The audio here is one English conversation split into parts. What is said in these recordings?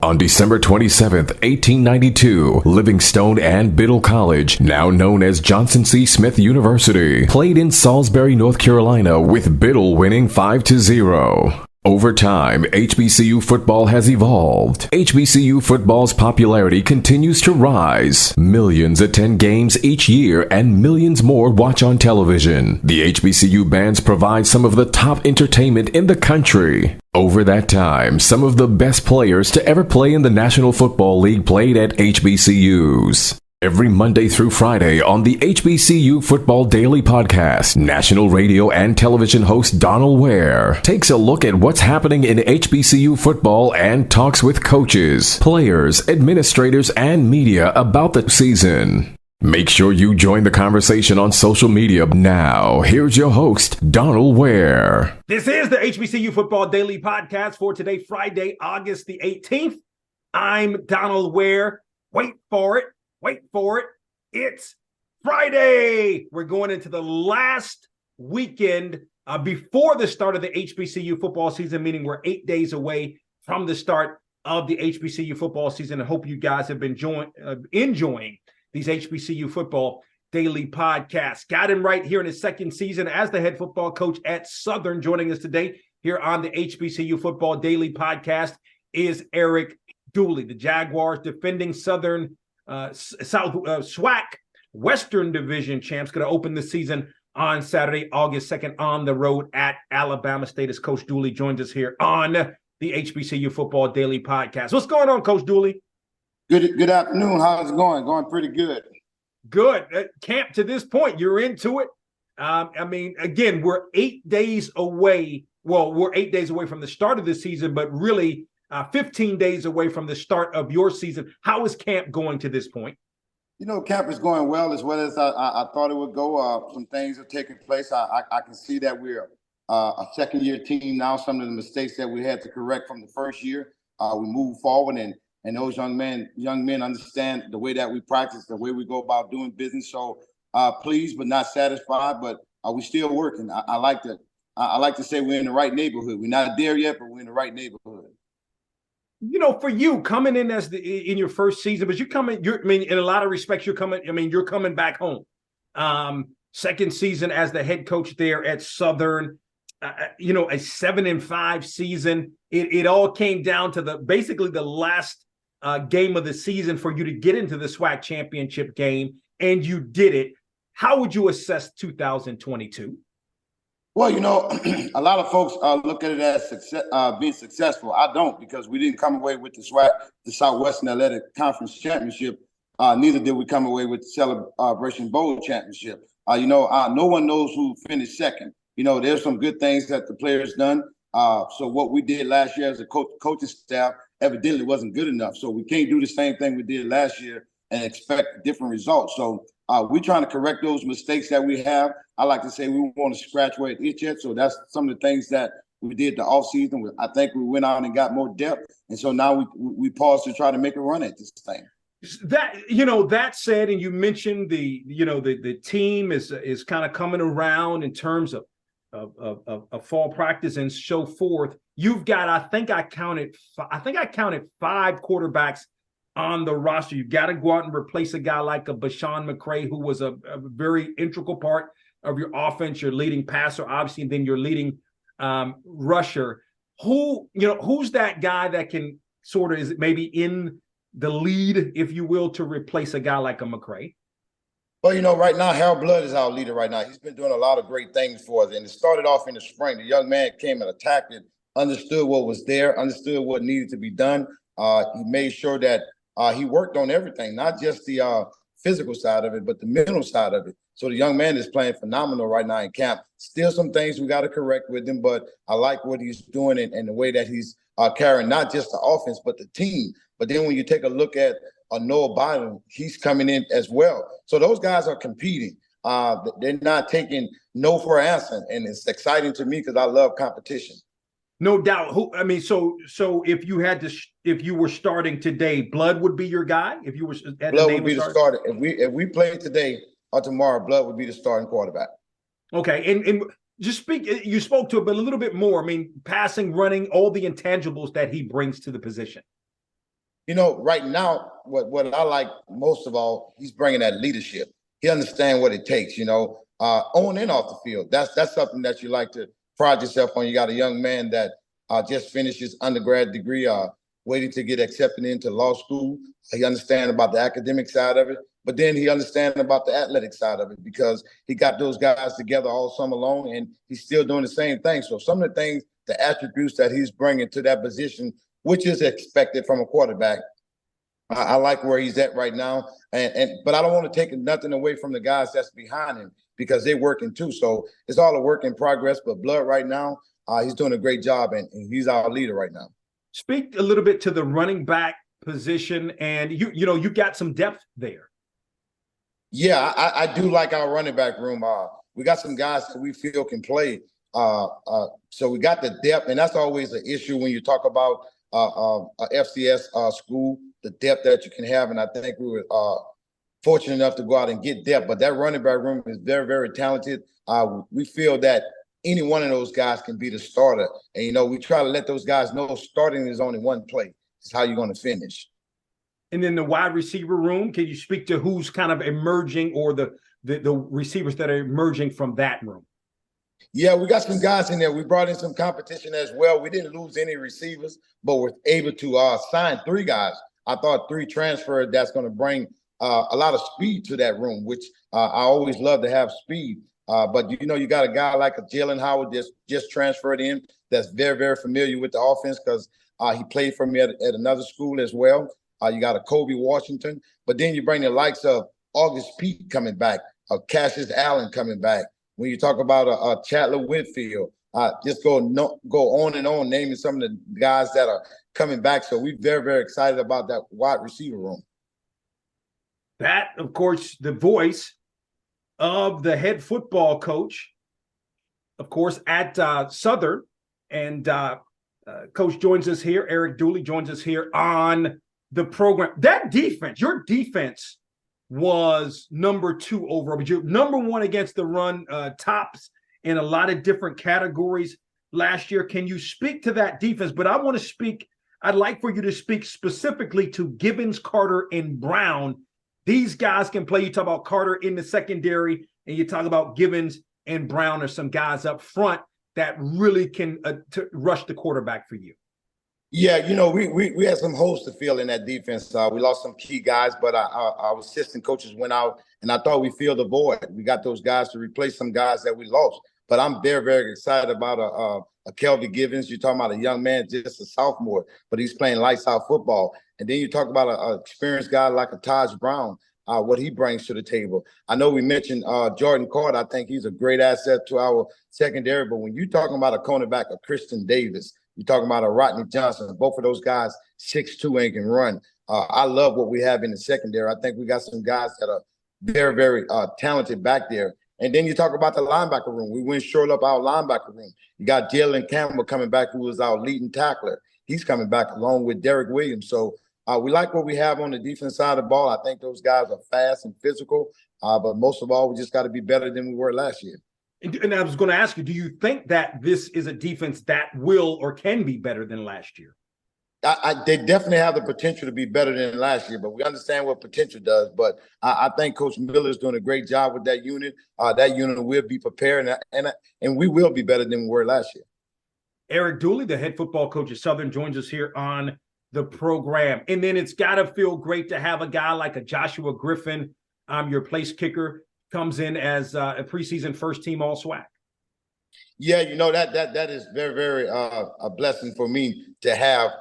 On December 27, 1892, Livingstone and Biddle College, now known as Johnson C. Smith University, played in Salisbury, North Carolina, with Biddle winning 5-0. Over time, HBCU football has evolved. HBCU football's popularity continues to rise. Millions attend games each year and millions more watch on television. The HBCU bands provide some of the top entertainment in the country. Over that time, some of the best players to ever play in the National Football League played at HBCUs. Every Monday through Friday on the HBCU Football Daily Podcast, national radio and television host Donal Ware takes a look at what's happening in HBCU football and talks with coaches, players, administrators, and media about the season. Make sure you join the conversation on social media now. Here's your host, Donal Ware. This is the HBCU Football Daily Podcast for today, Friday, August the 18th. I'm Donal Ware. Wait for it. It's Friday. We're going into the last weekend before the start of the HBCU football season, meaning we're 8 days away from the start of the HBCU football season. I hope you guys have been enjoying these HBCU Football Daily Podcasts. Got him right here in his second season as the head football coach at Southern. Joining us today here on the HBCU Football Daily Podcast is Eric Dooley, the Jaguars defending Southern SWAC Western Division champs, going to open the season on Saturday, August 2nd on the road at Alabama State as Coach Dooley joins us here on the HBCU Football Daily Podcast. What's going on, Coach Dooley? Good afternoon. How's it going? Going pretty good. Good. Camp to this point, you're into it. Again, we're 8 days away. Well, we're 8 days away from the start of the season, but really 15 days away from the start of your season. How is camp going to this point? Camp is going well as I thought it would go. Some things are taking place. I can see that we're a second-year team now. Some of the mistakes that we had to correct from the first year, we move forward, and those young men understand the way that we practice, the way we go about doing business. So pleased but not satisfied, but we're still working. I like to say we're in the right neighborhood. We're not there yet, but we're in the right neighborhood. For you coming in in your first season, but in a lot of respects, you're coming back home. Second season as the head coach there at Southern, a 7-5 season. It all came down to basically the last game of the season for you to get into the SWAC championship game, and you did it. How would you assess 2022? Well, a lot of folks look at it as success, being successful. I don't, because we didn't come away with the SWAC, the Southwestern Athletic Conference Championship. Neither did we come away with the Celebration Bowl Championship. No one knows who finished second. There's some good things that the players done. So what we did last year as a coaching staff evidently wasn't good enough. So we can't do the same thing we did last year and expect different results. So we're trying to correct those mistakes that we have. I like to say we want to scratch where it itch at. So that's some of the things that we did the offseason. I think we went out and got more depth. And so now we pause to try to make a run at this thing. That said, and you mentioned the team is kind of coming around in terms of fall practice and so forth. You've got, I think I counted 5 quarterbacks on the roster. You've got to go out and replace a guy like a Bashawn McCray, who was a very integral part of your offense, your leading passer, obviously, and then your leading rusher. Who's that guy that can sort of is maybe in the lead, if you will, to replace a guy like a McCray? Well, right now, Harold Blood is our leader right now. He's been doing a lot of great things for us. And it started off in the spring. The young man came and attacked it, understood what was there, understood what needed to be done. He made sure that he worked on everything, not just the physical side of it, but the mental side of it. So the young man is playing phenomenal right now in camp. Still some things we got to correct with him, but I like what he's doing and the way that he's carrying not just the offense, but the team. But then when you take a look at Noah Biden, he's coming in as well. So those guys are competing. They're not taking no for an answer, and it's exciting to me because I love competition. No doubt. So if you were starting today, Blood would be your guy. If you were, Blood would be the starter. If we played today or tomorrow, Blood would be the starting quarterback. Okay, and just you spoke to it, but a little bit more. Passing, running, all the intangibles that he brings to the position. Right now, what I like most of all, he's bringing that leadership. He understands what it takes, on and off the field. That's something that you like to pride yourself on. You got a young man that just finished his undergrad degree, waiting to get accepted into law school. He understands about the academic side of it, but then he understands about the athletic side of it because he got those guys together all summer long, and he's still doing the same thing. So some of the things, the attributes that he's bringing to that position, which is expected from a quarterback, I like where he's at right now. But I don't want to take nothing away from the guys that's behind him because they're working too. So it's all a work in progress. But Blood right now, he's doing a great job, and he's our leader right now. Speak a little bit to the running back position, and you got some depth there. Yeah, I do like our running back room. We got some guys that we feel can play. So we got the depth, and that's always an issue when you talk about a FCS school, the depth that you can have. And I think we were fortunate enough to go out and get depth. But that running back room is very, very talented. We feel that any one of those guys can be the starter. And, we try to let those guys know starting is only one play. It's how you're going to finish. And then the wide receiver room, can you speak to who's kind of emerging, or the receivers that are emerging from that room? Yeah, we got some guys in there. We brought in some competition as well. We didn't lose any receivers, but we're able to sign 3 guys. I thought 3 transferred that's going to bring a lot of speed to that room, which I always love to have speed. But, you got a guy like a Jalen Howard just transferred in that's very, very familiar with the offense because he played for me at another school as well. You got a Kobe Washington. But then you bring the likes of August Peak coming back, Cassius Allen coming back. When you talk about a Chandler Whitfield, just go on and on, naming some of the guys that are coming back. So we're very, very excited about that wide receiver room. That, of course, the voice of the head football coach, of course, at Southern. And Coach joins us here. Eric Dooley joins us here on the program. That defense, your defense was number 2 overall, but you're number 1 against the run, tops in a lot of different categories last year. Can you speak to that defense? But I'd like for you to speak specifically to Givens, Carter, and Brown. These guys can play. You talk about Carter in the secondary, and you talk about Givens and Brown are some guys up front that really can rush the quarterback for you. Yeah, we had some holes to fill in that defense. We lost some key guys, but our assistant coaches went out, and I thought we filled the void. We got those guys to replace some guys that we lost. But I'm very, very excited about a Kelvin Givens. You're talking about a young man, just a sophomore, but he's playing lights out football. And then you talk about an experienced guy like a Taj Brown, what he brings to the table. I know we mentioned Jordan Carter. I think he's a great asset to our secondary. But when you're talking about a cornerback, a Christian Davis, you're talking about a Rodney Johnson. Both of those guys, 6'2", and can run. I love what we have in the secondary. I think we got some guys that are very, very talented back there. And then you talk about the linebacker room. We went short up our linebacker room. You got Jalen Campbell coming back, who was our leading tackler. He's coming back along with Derek Williams. So we like what we have on the defense side of the ball. I think those guys are fast and physical. But most of all, we just got to be better than we were last year. And I was going to ask you, do you think that this is a defense that will or can be better than last year? They definitely have the potential to be better than last year, but we understand what potential does. But I think Coach Miller is doing a great job with that unit. That unit will be prepared, and we will be better than we were last year. Eric Dooley, the head football coach at Southern, joins us here on the program. And then it's got to feel great to have a guy like a Joshua Griffin, your place kicker, comes in as a preseason first-team All-SWAC. Yeah, that is very, very a blessing for me to have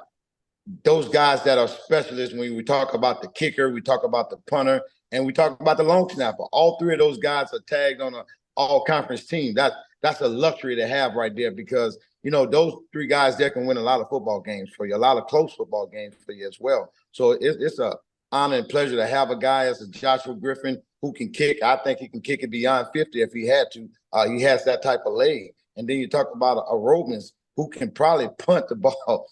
those guys that are specialists. When we talk about the kicker, we talk about the punter, and we talk about the long snapper. All 3 of those guys are tagged on an all-conference team. That's a luxury to have right there because, those 3 guys there can win a lot of football games for you, a lot of close football games for you as well. So it's an honor and pleasure to have a guy as a Joshua Griffin who can kick. I think he can kick it beyond 50 if he had to. He has that type of leg. And then you talk about a Robins who can probably punt the ball.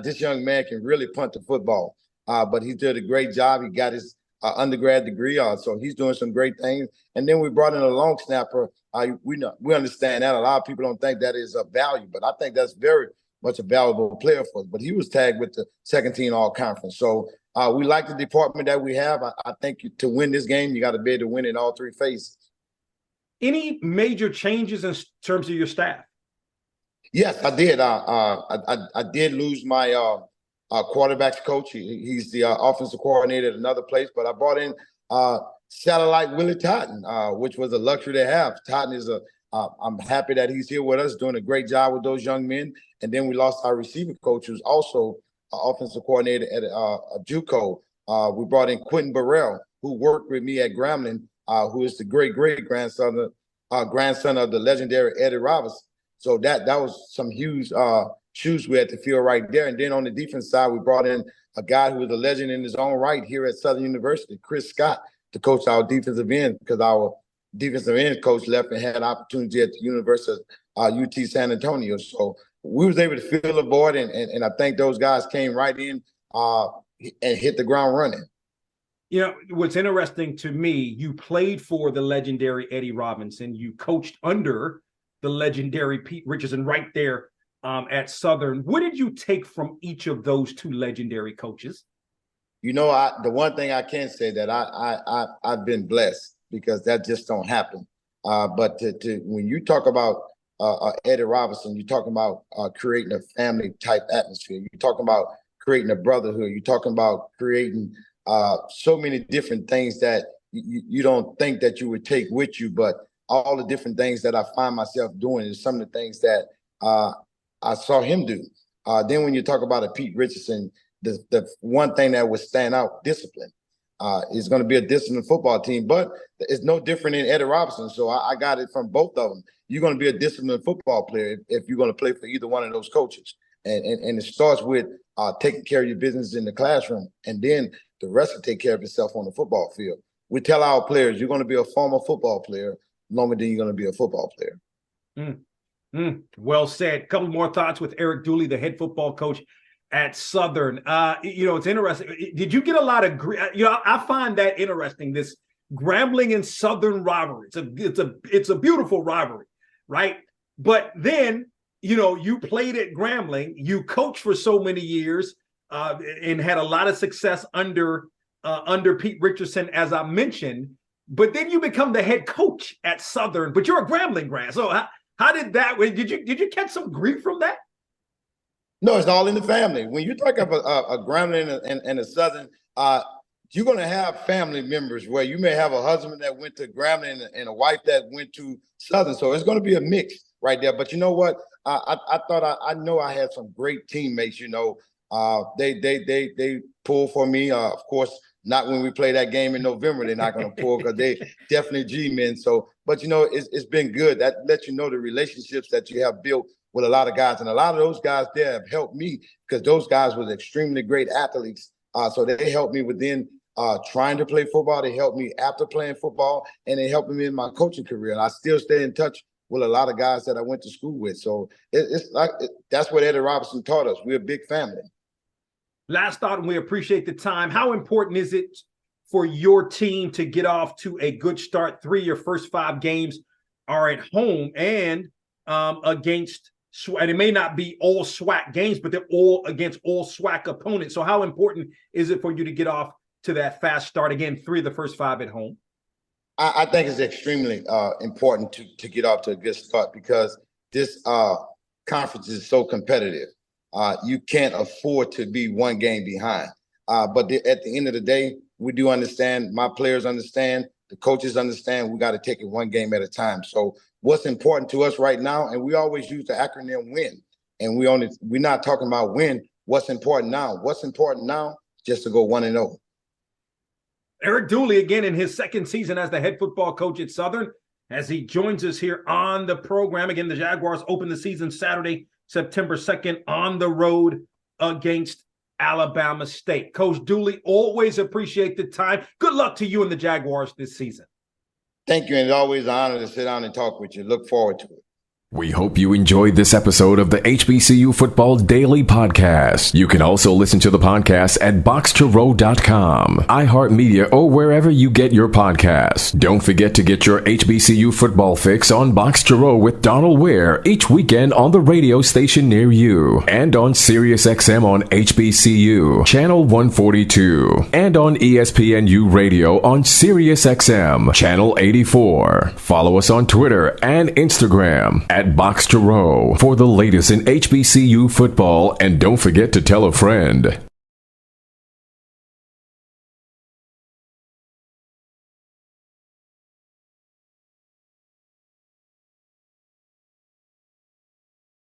This young man can really punt the football, but he did a great job. He got his undergrad degree, so he's doing some great things. And then we brought in a long snapper. We understand that a lot of people don't think that is of value, but I think that's very, much a valuable player for us, but he was tagged with the second team all conference. So we like the department that we have. I think to win this game, you got to be able to win in all three phases. Any major changes in terms of your staff? Yes, I did. I did lose my quarterbacks coach. He's the offensive coordinator at another place, but I brought in satellite Willie Totten, which was a luxury to have. Totten is I'm happy that he's here with us, doing a great job with those young men. And then we lost our receiver coach, who's also an offensive coordinator at JUCO. We brought in Quentin Burrell, who worked with me at Grambling, who is the great-great-grandson grandson of the legendary Eddie Robinson. So that was some huge shoes we had to fill right there. And then on the defense side, we brought in a guy who was a legend in his own right here at Southern University, Chris Scott, to coach our defensive end, because our defensive end coach left and had an opportunity at the University of UT San Antonio. So we was able to fill the void, and I think those guys came right in and hit the ground running. You know, what's interesting to me, you played for the legendary Eddie Robinson. You coached under the legendary Pete Richardson right there at Southern. What did you take from each of those two legendary coaches? You know, the one thing I can say that I've been blessed, because that just don't happen. But when you talk about Eddie Robinson, you're talking about creating a family type atmosphere. You're talking about creating a brotherhood. You're talking about creating so many different things that you don't think that you would take with you, but all the different things that I find myself doing is some of the things that I saw him do. Then when you talk about a Pete Richardson, the one thing that would stand out, discipline. It's going to be a disciplined football team, but it's no different in Eddie Robinson. So I got it from both of them. You're going to be a disciplined football player if you're going to play for either one of those coaches. And it starts with taking care of your business in the classroom, and then the rest will take care of itself on the football field. We tell our players, you're going to be a former football player longer than you're going to be a football player. Well said. A couple more thoughts with Eric Dooley, the head football coach at Southern. It's interesting. Did you get a lot of, I find that interesting, this Grambling and Southern rivalry. It's a beautiful rivalry, right? But then, you played at Grambling, you coached for so many years and had a lot of success under Pete Richardson, as I mentioned, but then you become the head coach at Southern, but you're a Grambling grad. So how did that, did you catch some grief from that? No, it's all in the family. When you talk about a Grambling and a Southern, you're going to have family members where you may have a husband that went to Grambling and a wife that went to Southern. So it's going to be a mix right there. But you know what? I thought I know I had some great teammates. They pull for me. Of course, not when we play that game in November. They're not going to pull, because they definitely G-men. So, but it's been good. That lets you know the relationships that you have built with a lot of guys, and a lot of those guys there have helped me, because those guys were extremely great athletes. So they helped me within trying to play football. They helped me after playing football, and they helped me in my coaching career. And I still stay in touch with a lot of guys that I went to school with. So that's what Eddie Robinson taught us. We're a big family. Last thought, and we appreciate the time. How important is it for your team to get off to a good start? 3 of your first 5 games are at home and against, and it may not be all SWAC games, but they're all against all SWAC opponents. So how important is it for you to get off to that fast start? Again, 3 of the first 5 at home. I think it's extremely important to get off to a good start, because this conference is so competitive. You can't afford to be one game behind. But at the end of the day, we do understand, my players understand, the coaches understand, we got to take it one game at a time. So what's important to us right now, and we always use the acronym WIN, and we're not talking about win. What's important now? What's important now? Just to go 1-0. Eric Dooley, again, in his second season as the head football coach at Southern, as he joins us here on the program. Again, the Jaguars open the season Saturday, September 2nd, on the road against Alabama State. Coach Dooley, always appreciate the time. Good luck to you and the Jaguars this season. Thank you, and it's always an honor to sit down and talk with you. Look forward to it. We hope you enjoyed this episode of the HBCU Football Daily Podcast. You can also listen to the podcast at boxtorow.com, iHeartMedia, or wherever you get your podcasts. Don't forget to get your HBCU football fix on Box to Row with Donal Ware each weekend on the radio station near you, and on SiriusXM on HBCU, Channel 142, and on ESPNU Radio on SiriusXM, Channel 84. Follow us on Twitter and Instagram at Box to Row for the latest in HBCU football, and don't forget to tell a friend.